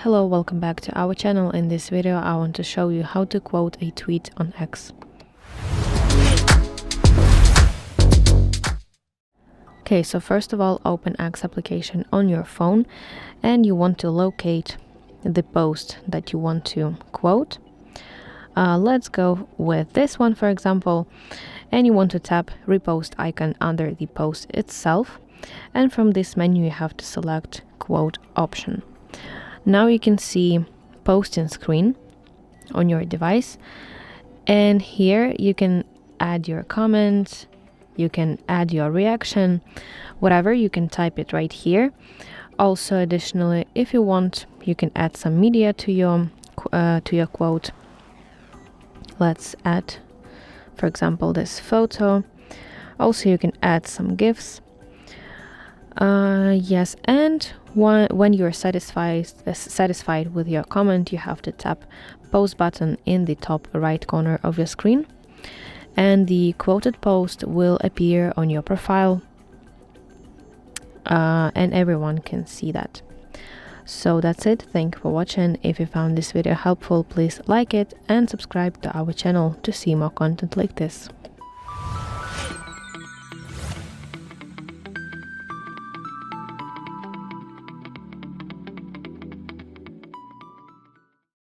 Hello, welcome back to our channel. In this video I want to show you how to quote a tweet on X. Okay, so first of all, open X application on your phone and you want to locate the post that you want to quote. Let's go with this one, for example, and you want to tap repost icon under the post itself, and from this menu you have to select quote option. Now you can see posting screen on your device, and here you can add your comment, you can add your reaction, whatever, you can type it right here. Also, additionally, if you want, you can add some media to your quote. Let's add, for example, this photo. Also, you can add some GIFs. Yes, and when you're satisfied with your comment, you have to tap post button in the top right corner of your screen, and the quoted post will appear on your profile, and everyone can see that. So that's it. Thank you for watching. If you found this video helpful, please like it and subscribe to our channel to see more content like this.